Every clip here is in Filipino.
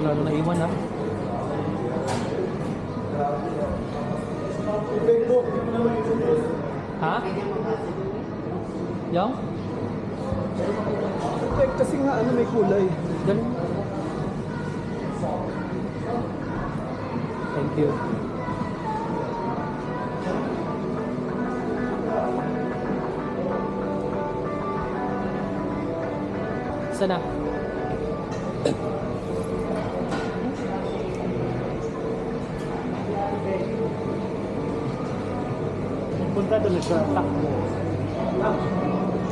Lalo na iwan ha. Ha? Yung? Kasi nga ano may kulay. Ganun. Thank you. Sana. Punta doon siya, takbo.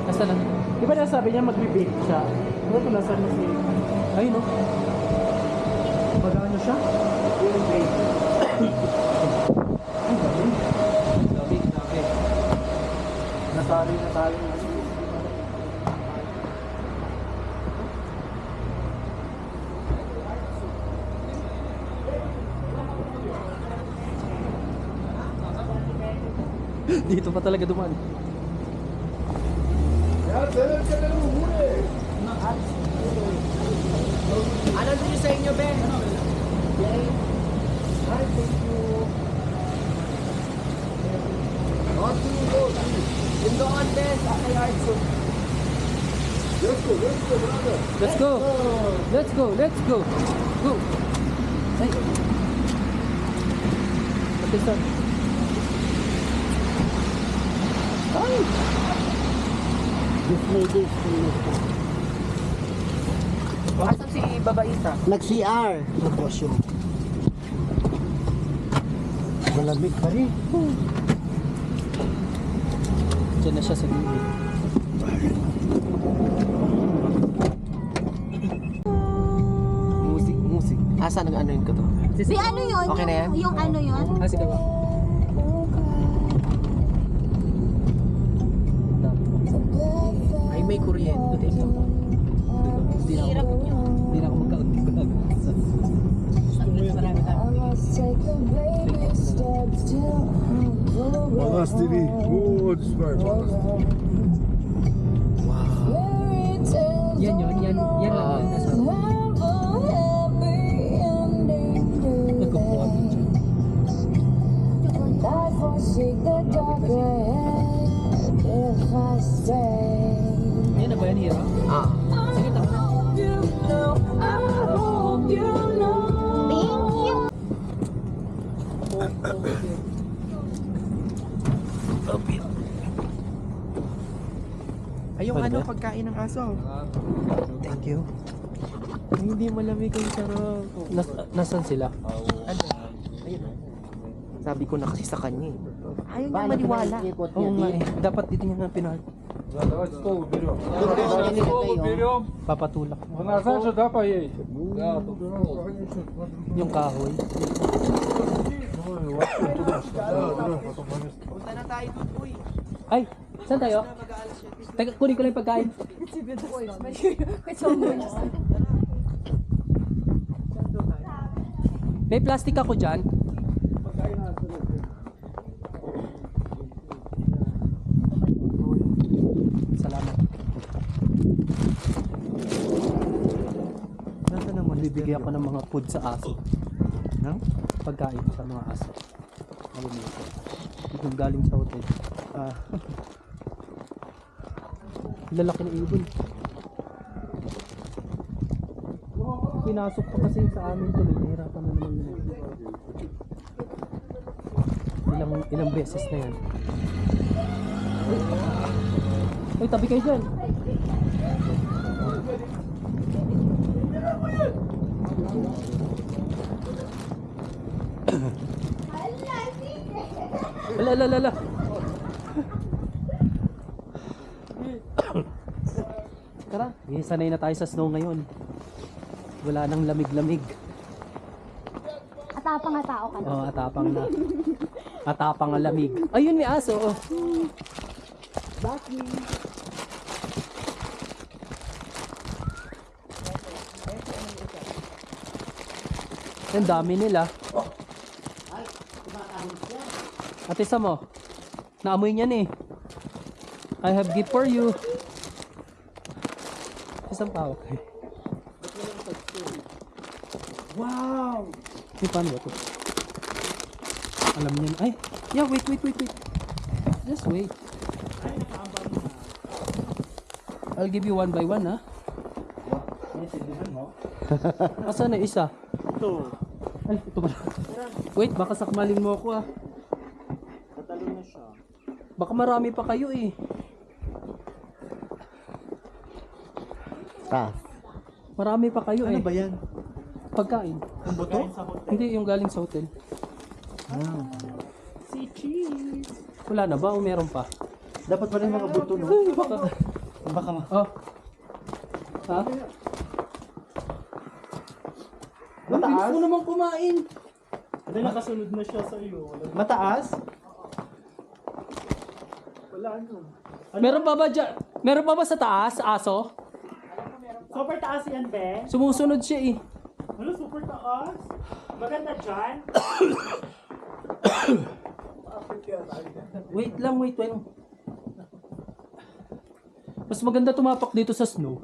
Asa na? Di ba nasabi niya mag-bake siya? Ano kung nasa na si... Ayun no? Magano siya? Yung bake. Ay, gabi. Grabe, grabe. Nasari na tayo. Dito pa talaga dumaan. Ano din sa inyo, Ben? Okay. Hi, thank you. On to go. In the on, Ben. Okay, Arjun. Let's go, brother. Let's go. Let's go. Let's go. Go. Ay. Pakistan. Ay. This lady. Asan si babaita? Nag-CR. Negosyo. Malamig pa rin. Diyan na siya sa gilid. Music. Asa nang ano yun ko to? Si ano yun? Okay na yan? Yung ano yun? Ah, sige ba? Ay, may kuryente. Tingnan mo. Hindi na ako magkakagod. Ballas TV. Oh, süper Ballas TV. Yan yun. Yan lang yun. Nasa nagkukuha din siya. Yan na ba yan, Hira? Ah. Sige, tama na. Ay, yung Pwede ano, ba? pagkain ng aso. Thank you. Ay, hindi malamig ang sarap. Nasaan sila? Ano? Ayun. Sabi ko na kasi sa kanya eh. Ayaw niya maniwala. Oo nga eh. Dapat dito niya na pinahal. Давайте стол берем. Стол берем. Papatulak. Вы назад же, да, поедете? Да, тут Yung kahoy. Punta na tayo doon, uy. Ay! Saan tayo? Teka, kunin ko lang yung pagkain. May plastic ako dyan. Salamat. Nasa naman? Bibigyan ako ng mga food sa aso. Nang? Pagkain sa mga aso. Alam mo ito. Yung galing sa hotel. Ah. Lalaki ng ibon. Pinasok pa kasi sa amin tuloy. Nahirapan na naman yun. Ilang beses na yan. Uy, tabi kayo dyan. Ala. Tara, sanay na tayo sa snow ngayon. Wala nang lamig-lamig. Atapang nga tao ka na. Oh, atapang na. Atapang ang lamig. Ayun, may aso. Oh. Bakit? Ang dami nila. Ate Sam, mo. Naamoy niyan eh. I have gift for you. Isang tao. Wow! Paano ba ito? Alam niya. Ay, yeah, wait. Just wait. I'll give you one by one, ha? Asan na isa? Ito. Ay, ito ba? Wait, baka sakmalin mo ako, ah. Tatalo na siya. Baka marami pa kayo, eh. Marami pa kayo, Ano eh. ba yan? Pagkain. Ang buto? Hindi, yung galing sa hotel. Si cheese. Wala na ba o meron pa? Dapat pa rin mga buto, no? Ay, baka... Baka Oh. Ha? Mataas? Hindi mo naman kumain. Hindi, nakasunod na siya sa iyo. Mataas? Wala, ano? Meron pa ba dyan? Meron pa ba sa taas, aso? Super taas yan, be. Sumusunod siya, eh. Ano, super taas? Maganda dyan. Wait lang. Mas maganda tumapak dito sa snow.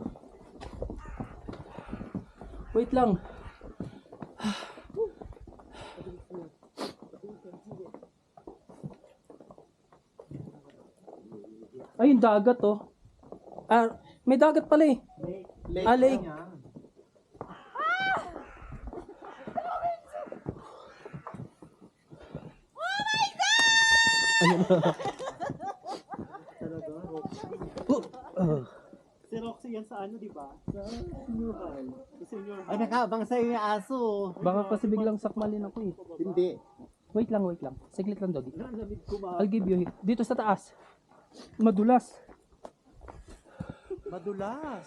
Wait lang. Ay, yung dagat, oh. Ah, may dagat pala, eh. Lake. Ayun. Si Roxy yan sa ano, di ba? Sa senior high. Sa senior high. Ay, nakabang sa'yo yung aso. Baka kasi biglang sakmalin ako, eh. Hindi. Wait lang. Siglit lang, Doggy. I'll give you dito sa taas. Madulas. Madulas.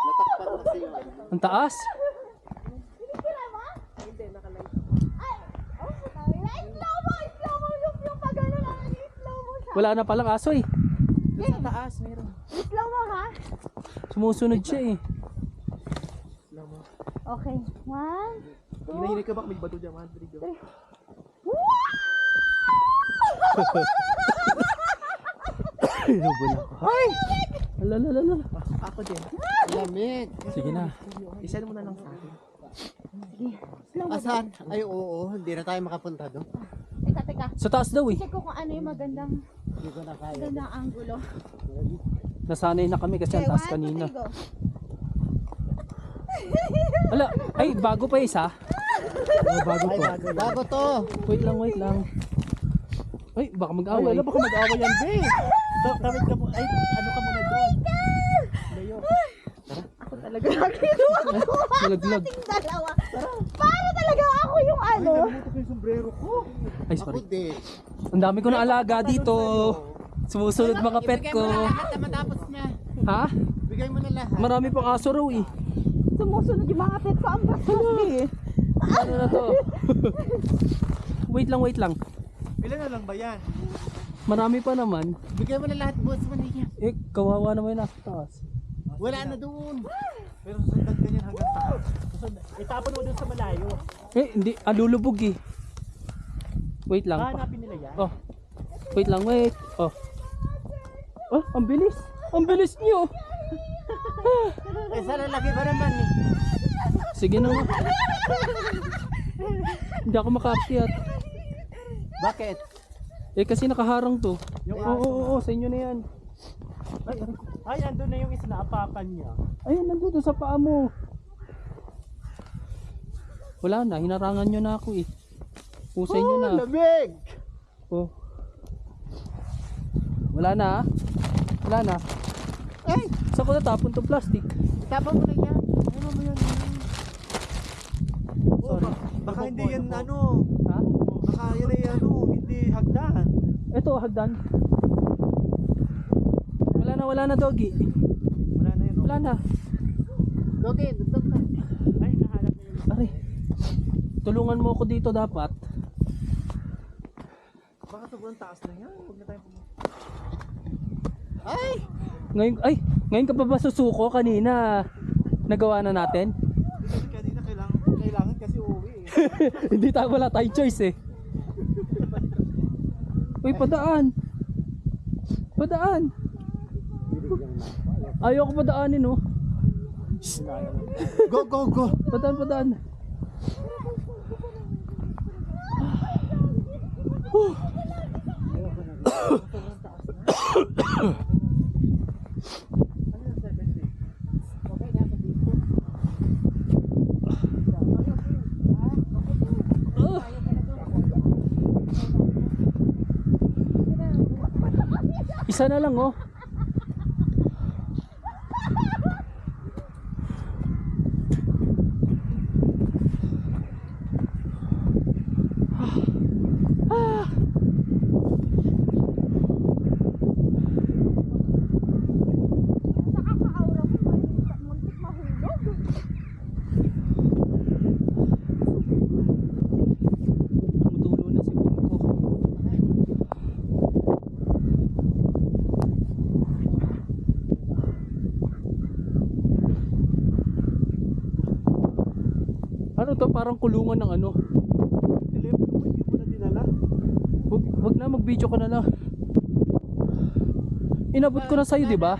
Natakpan kasi yun. Ang taas. Pinikira mo? Hindi, nakalive. Ay! Oh, slow mo! Yung pagano naman, slow mo siya. Wala na palang aso, eh. Sa taas, meron. Slow mo, ha? Sumusunod siya, eh. Okay. 1, 2, Hinahinig ka ba? May bato dyan, 1, 3, go. Inubol ako. Ay! Alala. Ako din. Lamig. Sige na. Isend mo na lang sa akin. slow mo. Asan? Ay, oo. Hindi na tayo makapunta doon. Teka. Sa taas daw, eh. Check ko kung ano yung magandang Hindi ko na kaya. angulo. Nasanay na kami kasi ang taas kanina. 1, 2, 3, go. Ala, ay, bago pa isa. Oh, bago Ay, pa. bago to. Wait lang. Ay, baka mag-away. Baka mag-away yan, be. Damit ka po. Ay, ano ka muna doon? Layo. Ako talaga lagi doon. Nalaglag. Dalawa. Para talaga ako yung ano. Ito ko yung sombrero ko. Ay, Ako sorry. di. Ang dami ko na alaga dito. Sumusunod mga pet ko. lahat na matapos na. Ha? Bigay mo na lahat. Marami pang aso raw, eh. Sumusunod yung mga pet ko. Ang bastos eh. Ano na to? Wait lang. Ilan na lang ba yan? Marami pa naman. Bigay mo na lahat, boss. Maniya. Eh, kawawa naman yung nasa taas. Wala na doon. Pero susundan ka niyan hanggang taas. Itapon mo dun sa malayo. Eh, hindi. Alulubog, eh. Wait lang. Hanapin nila yan. Oh. Wait lang. Oh. Oh, ang bilis. Ang bilis niyo. Eh, sa lalaki ba naman eh? Sige na nga. Hindi ako makaakyat. Bakit? Eh kasi nakaharang to. Yung Oo, sa inyo na yan. Ay, andun na yung isa na apakan niya. Ayun, nandito sa paa mo. Wala na, hinarangan nyo na ako eh. Sa inyo na. Lamig! Oh. Wala na ah. Wala na. Ay! Saan ko natapon to plastic? Tapon mo na yan. Ano mo yan? Sorry. Baka hindi yan ano. Ha? Baka yan ay ano, hindi hagdan. Ito, hagdan. Wala na doggy. Wala na yun. Wala na. Dogi, dudog na. Ay, nahanap na yun. Aray. Tulungan mo ako dito dapat. Baka sobrang taas na yan. Huwag na tayo pumunta. Ngayon ka pa ba susuko kanina? Nagawa na natin? Kasi kanina kailangan kasi uuwi eh. Hindi tayo, wala tayong choice eh. Uy, padaan. Padaan. Ayaw ko padaanin oh. Go, go, go! Padaan. Isa na lang oh. Nakakaaura ko, muntik mahulog. Tumutulo na si Bunko. Ano to? Parang kulungan ng ano. Telepono mo, hindi mo na dinala. Wag na, mag-video ka na lang. Inabot ko na sa'yo, di ba?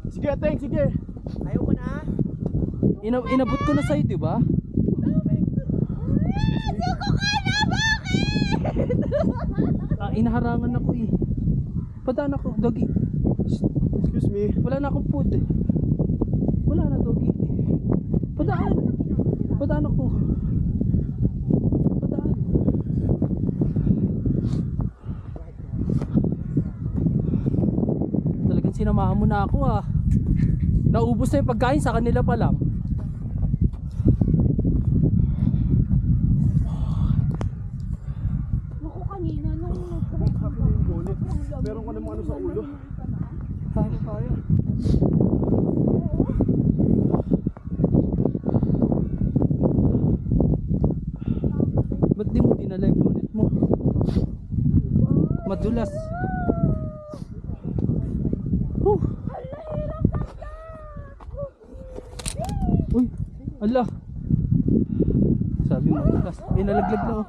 Sige, Ateng, sige. Ayaw mo na? Inabot ko na sa'yo, di ba? Inaharangan ako eh. Padaan ako, doggy. Excuse me. Wala na akong food. Wala na, doggy. Padaan. Padaan ako. Padaan. Talagang sinamahan mo na ako ah. Naubos na yung pagkain sa kanila pa lang. Naku, kanina nung Meron ka namang ano sa ulo. Kaya. Ba't di mo dinala yung bonnet mo? Madulas. Uy, ala. Sabi mo madulas. Eh, nalaglag na oh.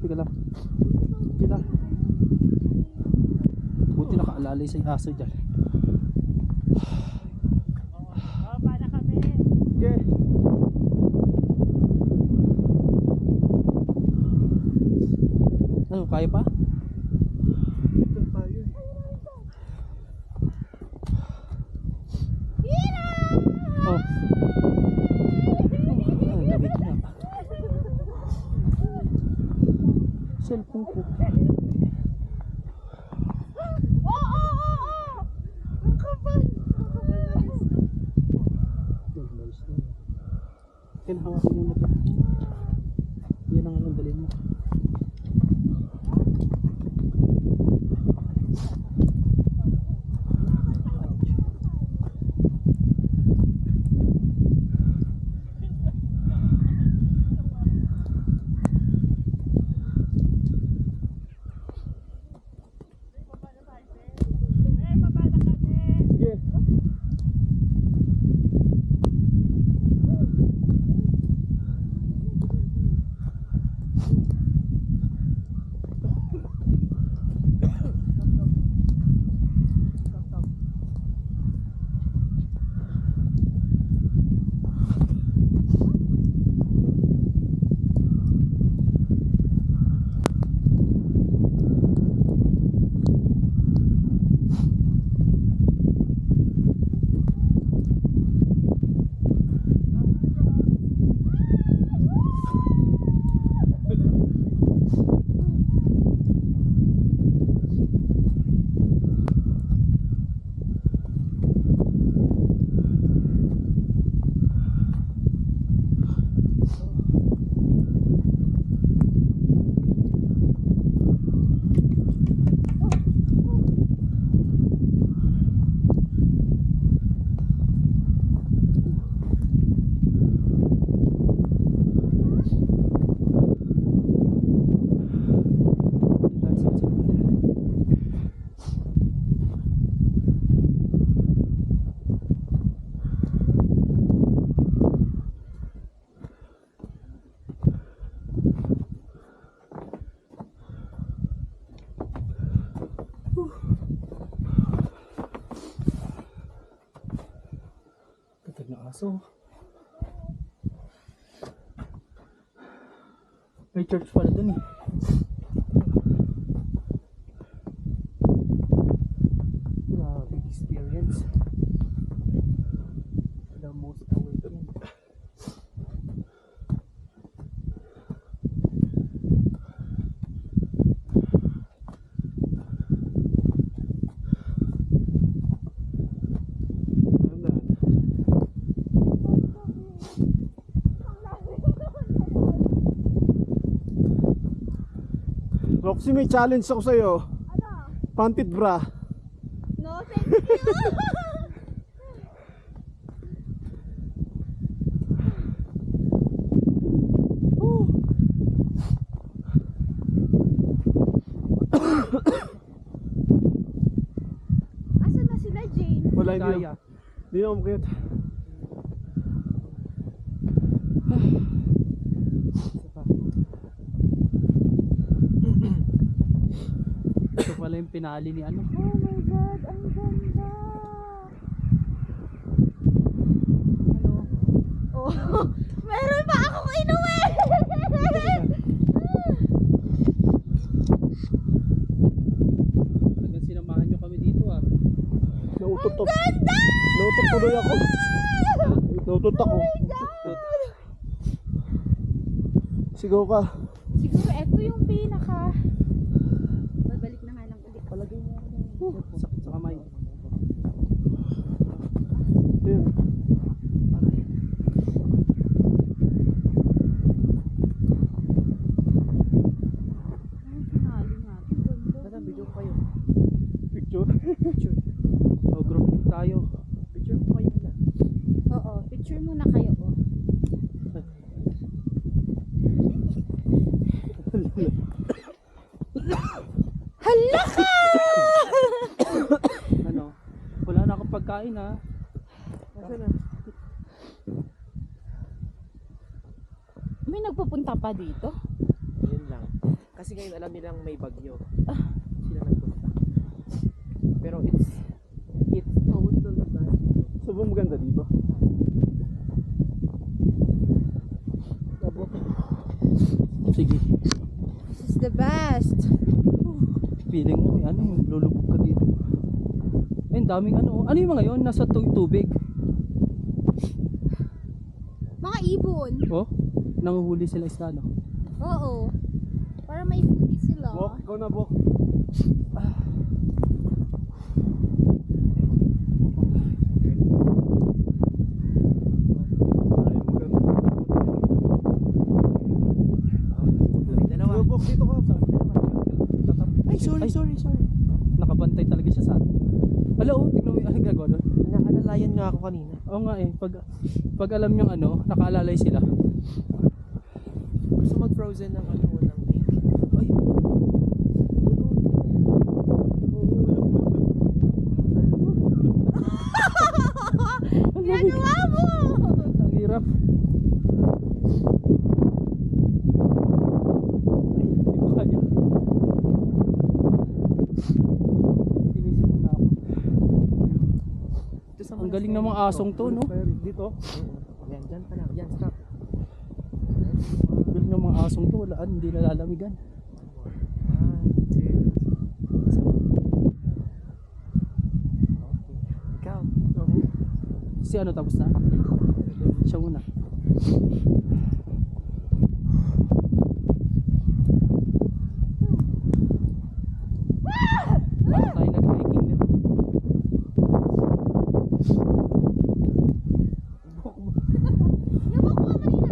Teka lang. Teka lang. Buti nakaalalay sa aso dyan. Sige. Ano, kaya pa? Dito tayo eh. Oh. Ang lamig na. Cellphone ko. Ang kapal. Kinahawakan mo na ito. Yan ang anong dalhin mo. Sige. aso. May church pala dun eh. Grabe experience. The most awakened. Roxy, may challenge ako sa'yo. Ano? Pantit bra. No, thank you! Asan na sila, Jane? Wala, hindi Kaya. na. Hindi na umakit. Ito pala yung pinali ni ano. Oh my God, ang ganda! Ano? Oh, meron pa akong inuwi! Hanggang sinamahan nyo kami dito ah. Nautot to. Nautot tuloy ako. Nautot ako. Sigaw ka. Siguro eto yung pinaka. Babalik na nga lang ulit. Palagay mo. Sakit sa kamay. Ayun. Ang finale natin. Ganda. Nasa video ko kayo. Picture. Oh, group pic tayo. Picture ko kayo muna. Oo, picture muna kayo. Oh. Hala ka! Ano? Wala na akong pagkain ha. Nasaan na? May nagpupunta pa dito? Yun lang. Kasi ngayon alam nilang may bagyo. Sila nagpunta. Pero it's totally bad. So ba maganda dito? Sige. This is the best. Feeling mo, ano yung lulubog ka dito. Ayun, daming ano. Ano yung mga yun? Nasa tubig. Mga ibon. Oh, nanguhuli sila isda, no? Oo. Para may foodie sila. Bok, ikaw na Bok. May dalawa. Sigaw Bok, dito ka. Ay, sorry. Nakabantay talaga siya sa atin. Hala, oh, tignan mo yung ano gagawa doon. Nakaalalayan nga ako kanina. Oo nga eh, pag alam nyo ano, nakaalalay sila. Gusto mag-frozen ng ano, ng lake. Ay, Ginagawa mo! ang hirap. Ay, hindi ko kaya. Tinisip mo na ako. Ito sa Ang galing ng mga asong to, no? Dito. Yan, dyan pa lang. Yan, stop. Ang galing ng mga asong to, walaan, hindi nalalamigan. 1, 2. Ikaw. Si ano, tapos na? Siya muna. Paano tayo nag-hiking nito? Yabak mo kanina.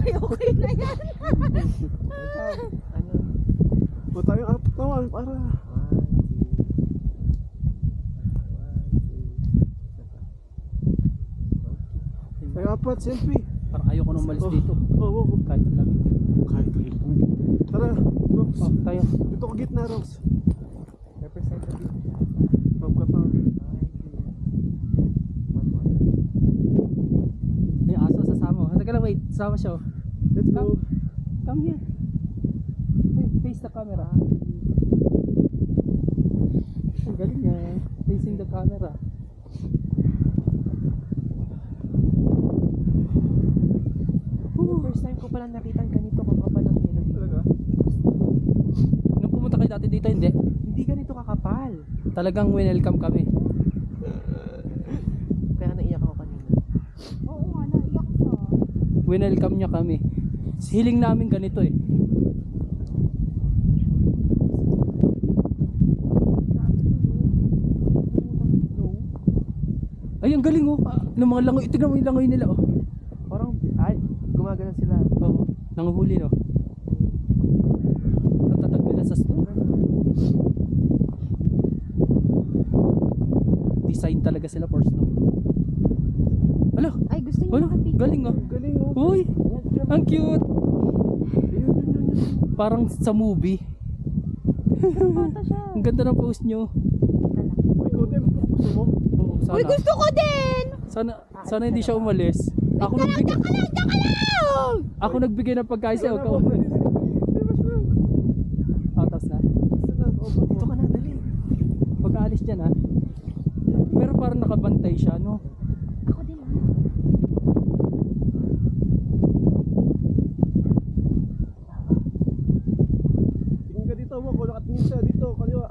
Okay na yan. Ano? O tayo up naman para. 1, 2. Tayo apat, selfie. Parang ayoko nang umalis dito. Oo, oo. Kahit ang lamig. Kahit kayo. Tara, Rox. Oh, tayo. Dito ka gitna, Rox. Representative. Rob ka pa. 1, 2. May aso sasama. Teka lang, wait. Sama siya. Oh. Let's go. Come here. Hey, face the camera. Galing niya. Facing the camera. First time ko palang nakita ganito kakapal ang yellow. Talaga? Nung pumunta kayo dati dito, hindi. Hindi ganito kakapal. Talagang welcome kami. Kaya naiyak ako kanina. Oo nga, naiyak ka. Welcome niya kami. Hiling namin ganito eh. Ay, ang galing oh. Ng mga langoy. Tignan mo yung langoy nila oh. Parang, ay, gumagana sila. Oo. Nanguhuli no. Ang tatag nila sa snow. Design talaga sila for snow. Alo. Ay, gusto niyo Alo. makapicture? Galing oh. Galing oh. Uy. Ang cute. Ayun. Parang sa movie. Bata siya. Ang ganda ng pose nyo. Ikaw din, gusto mo? Oo, sana. Uy, gusto ko din! Sana hindi siya umalis. Ako nagbigay. Ako nagbigay ng pagkain sa'yo. Ikaw umalis. Atas na. Dito ka na, dali. Pag-aalis dyan ha. Pero parang nakabantay siya, no? Ako din. Tingin ka dito, walk. Wala katingin siya dito, kaliwa.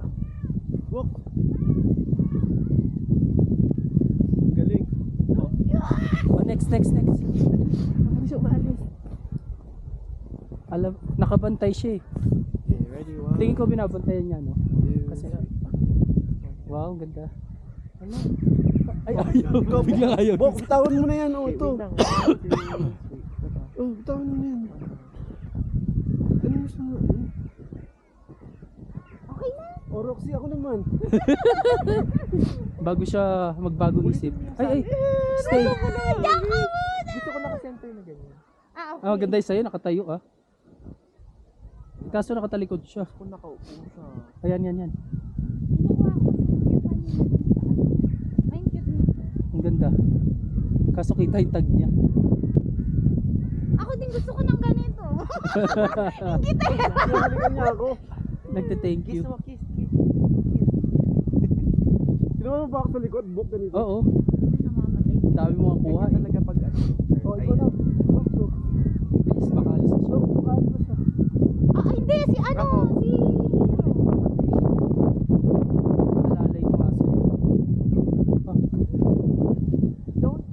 Walk. Galing. Oh, next. Hindi siya umaalis. Alam, nakabantay siya eh. Okay, ready, one. Tingin ko binabantayan niya, no? two, Kasi, three. wow, ang ganda. Ay, ayaw. Biglang ayaw. Walk, bitawan mo na yan, oh, Okay, ito. wait lang. 1, 2, 3. Oh, bitawan mo na yan. Ano mo sa... Okay na. Oh, Roxy, ako naman. Bago siya magbagong isip. Ay, stay. Gusto ko naka-center na ganyan. Ah, okay. Ah, maganda yung sa'yo, nakatayo ah. Kaso nakatalikod siya. Kung nakaupo siya. Ayan, yan. Kinukuha ko. Ay, ang cute nito. Ang ganda. Kaso kita yung tag niya. Ako din gusto ko ng ganito. Hinahalikan niya ako. Nagte-thank Kiss you. mo, kiss. Sino mo ba ako sa likod? Book ganito. Oo, Namamatay. dami mo ang kuha Ganyan eh. talaga pag ano. Oh, ikaw na. Look, look. Bilis makalis na siya. Look, bukaan mo siya. Ah, hindi. Si ano? Ako. Si... Alalay ng aso eh. Ah. Don't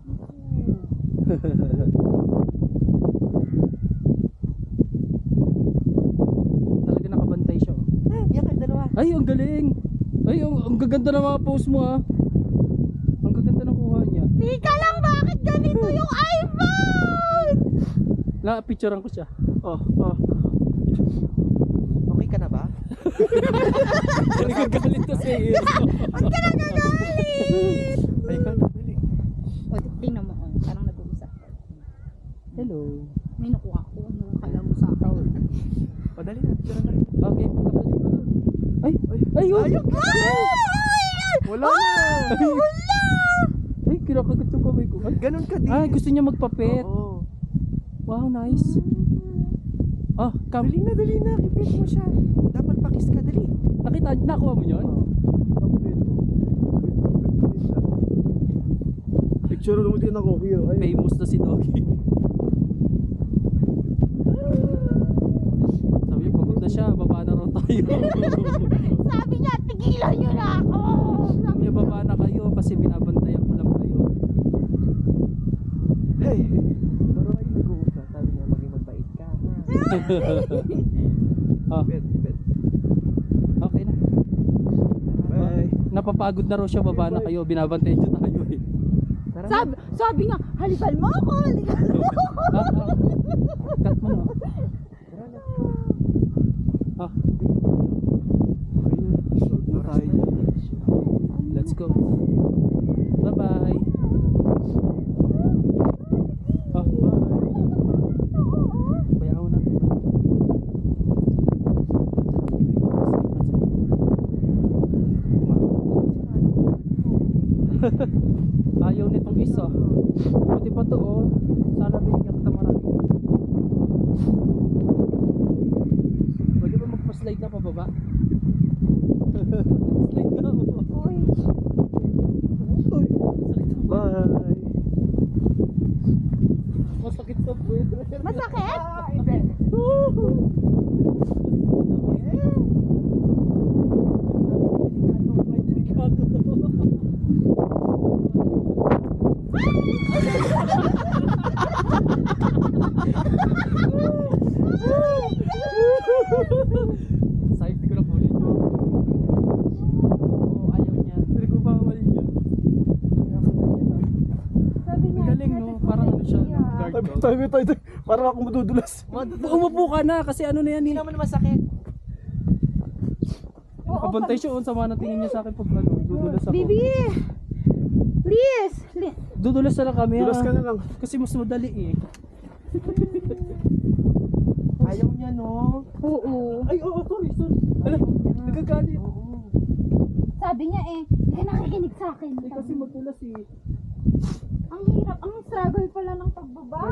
Talaga nakabantay siya oh. Yan kayo dalawa. Ay, ang galing! Ay, ang gaganda ng mga pose mo ah. Ang gaganda ng kuha niya. Tika lang, bakit ganito yung iPhone? Picturean ko siya. Oh. Okay ka na ba? Nagagalit to sa iyo. Huwag ka na nagalit. Ay, ka na, dali. O, tingnan mo. Oh, parang nag-uusap. Hello. May nakuha ko. Ano kala mo sa akin? Padali na, tira na rin. Okay. Ay, ayun! Wala na! Ay, kinakagat yung kamay ko. Ay, Ganon ka din. ay, gusto niya magpapet. Oo. Wow, nice. Ah, Dali na, kipit mo siya. Dapat pakis ka, dali. nakuha mo yun? Ako din. Picture mo din ako here. Ay, Famous na si Doggy. Sabi niya, pagod na siya, baba na raw tayo. Sabi niya, tigilan niyo na ako. Sabi niya, baba na kayo kasi binabantayan ko lang kayo. Hey! Pero ay nag-uusap. Sabi niya, maging magbait ka. Ah, Bet. okay na. bye. Napapagod na raw siya, baba na kayo, binabantayan niyo tayo eh. Tara na. Sabi niya, halikan mo ako. Halikan mo ako. Cut mo na. Tara na. Ah, Sold na tayo. let's go. Bye-bye. Ah, bayaw na. Ayaw nitong isa. Buti pa to oh. Sana binigyan kita marami. Pwede ba magpa-slide na pababa? Slide na oh. Masakit? Safety ko na kulit. Oo, ayaw niya. Hindi ko pa mali niya. Sabi niya, Ang galing no, parang ano siya, no, guard dog. Tayo. Parang ako madudulas. Umupo ka na kasi ano na yan Hindi eh. naman masakit. Nakabantay siya on, sama na tingin niya sa akin pag ano, dudulas ako. Bibi! Please! Dudulas na lang kami Dulas ka na lang. Kasi mas madali eh. Ayaw niya, no? Oo. Ay, oo, sorry. Ala, nagagalit. Sabi niya eh, hindi ka nakikinig sa akin. Eh, kasi madulas eh. Ang hirap, ang struggle pala ng pagbaba.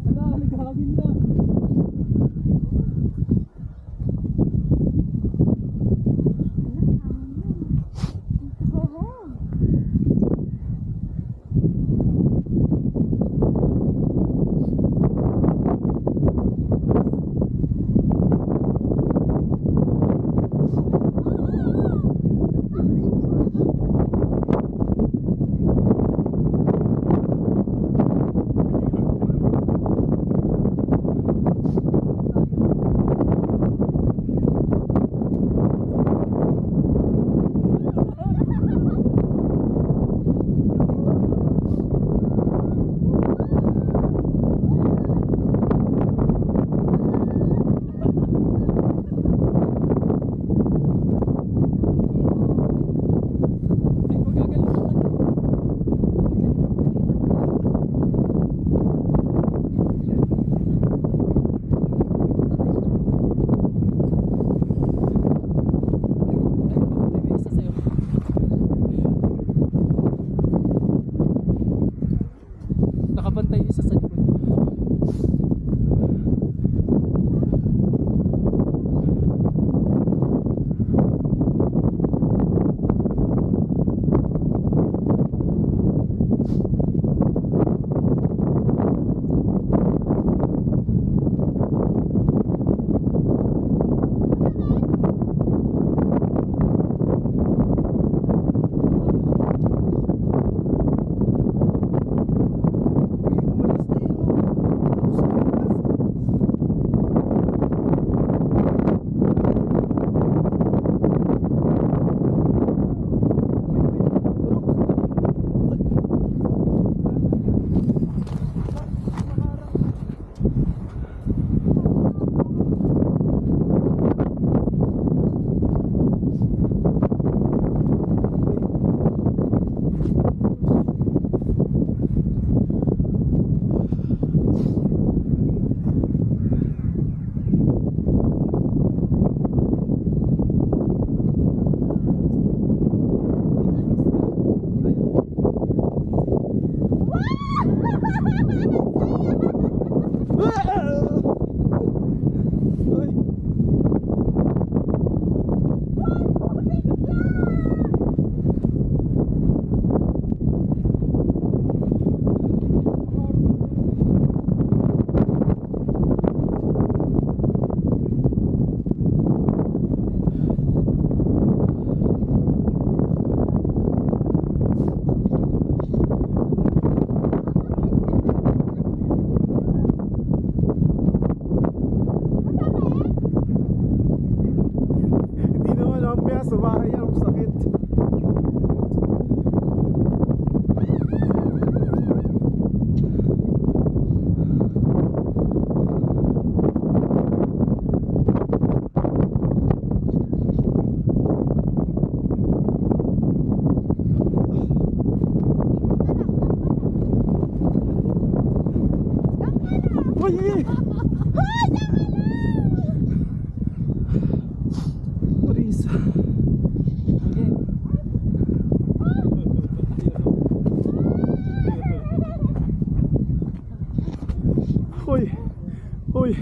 Ala, nagkakabin na. Oo. Nakabantay isa sa likod. Uy.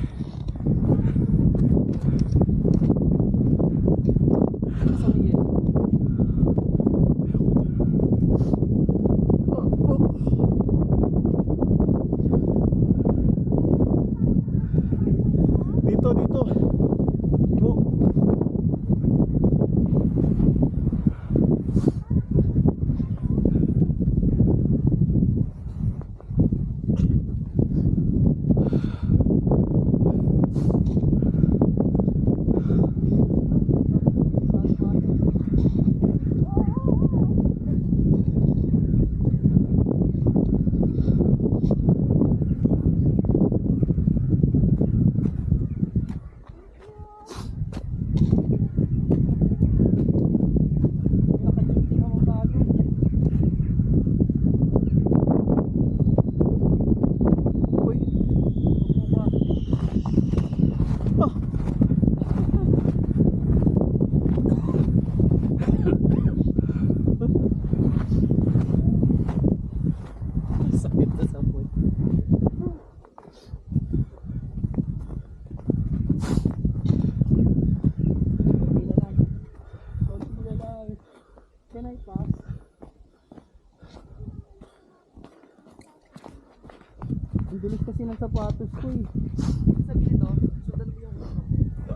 Ang dulis kasi ng sapatos ko eh. Dito sa gilid, oh. Sundan mo yung ulo.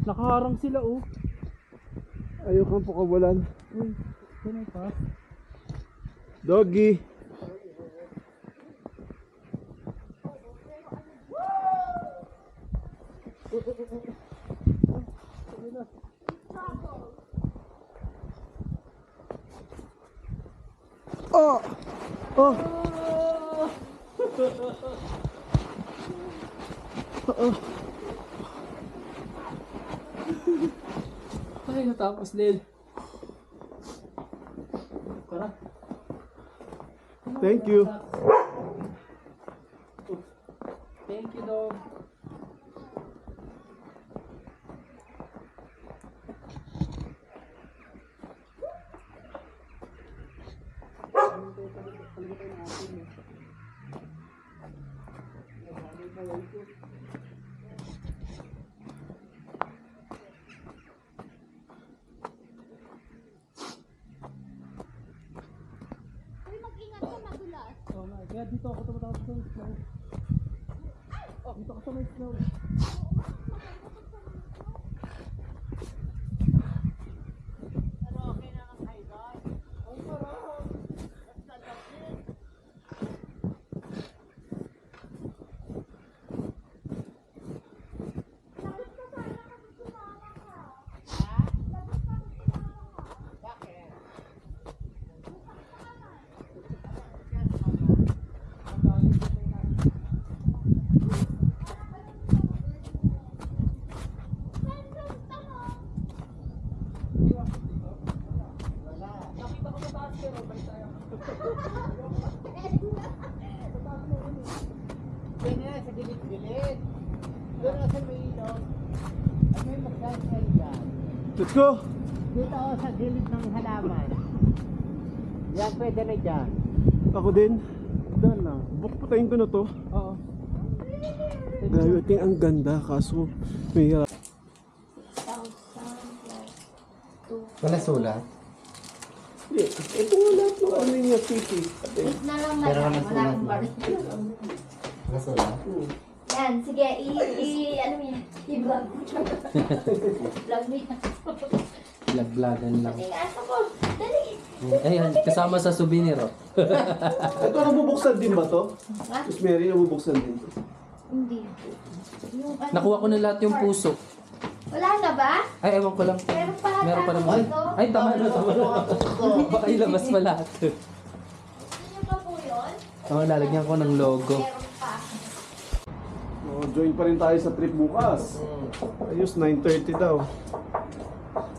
Nakaharang sila oh. Ayaw kang pakawalan. Uy, ganun pa. Doggy. Oh! Oh! Ay, natapos din. Tara. Thank you. Thank you, dog. Uy, mag-ingat ka, madulas. Oh, nga. Kaya dito ako tumatapos sa snow. Oh, dito ako sa may snow. Yan na, sa gilid-gilid. Doon na sa may ilaw. At may magdasal dyan. Let's go! Dito ako sa gilid ng halaman. Yan, pwede na dyan. Ako din. Doon na. Patayin ko na to. Oo. Grabe, I think ang ganda. Kaso, may Wala sulat. Hindi, ito nga lahat ng ano yung city. Wait na lang Pero na. wala Wala sulat. akong bar. Wala sulat. Yan, sige, ano mo yan? I-vlog. Vlog mo yan. Lag-lagan lang. Tingnan ako. Dali. Ayan, kasama sa souvenir oh. Ito, nabubuksan din ba to? Ha? Miss Mary, nabubuksan din to. Hindi. Yung ano, Nakuha ko na lahat yung puso. Wala na ba? Ay, ewan ko lang. Meron pa Meron pa tayo naman. dito. Ay, tama na, tama na. Baka ilabas pa lahat. Gusto niyo pa po yun? Oo, lalagyan ko ng logo. Meron pa. Oh, join pa rin tayo sa trip bukas. Ayos, 9:30 daw.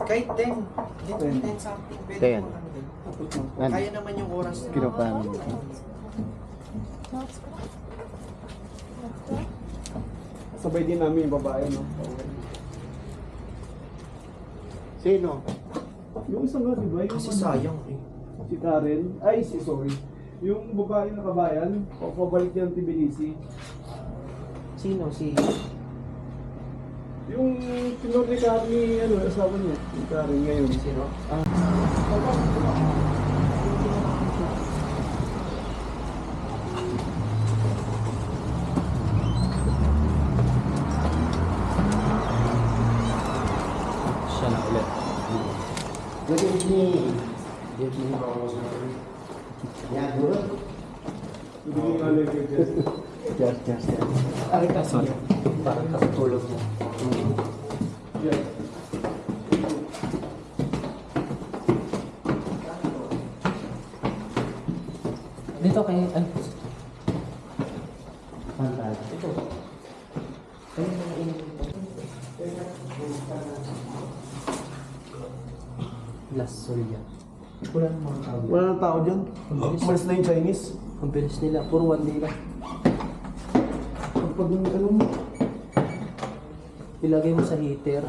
Kahit 10. 10 something. Pwede 10. mo lang din. Kaya naman yung oras na. Kinupahan. Sabay din namin yung babae, no? Sino? Yung isa nga, di ba? Yung Kasi ano, sayang eh. Si Karen. Ay, sorry. Yung babae na kabayan, pabalik niya ng Tbilisi. Sino? Si... Yung tinor ni Karen, ano, asawa niya. Yung Karen ngayon. Sino? Siya na ulit. Good evening. Yan, good. Hindi ko nga lang kaya. Just, just. Ay, sorry. Parang kasatulog mo. Yeah. Dito kay... Ay, Pantay. ito. Ay, mga init. Las Soria. Wala ng mga tao. Wala nang tao dyan. Umalis na yung Chinese. Ang bilis nila. Puro one day lang. Pag ano mo. Ilagay mo sa heater.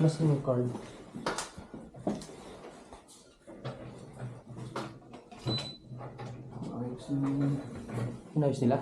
Nasaan yung card? Ayos na. Inayos nila?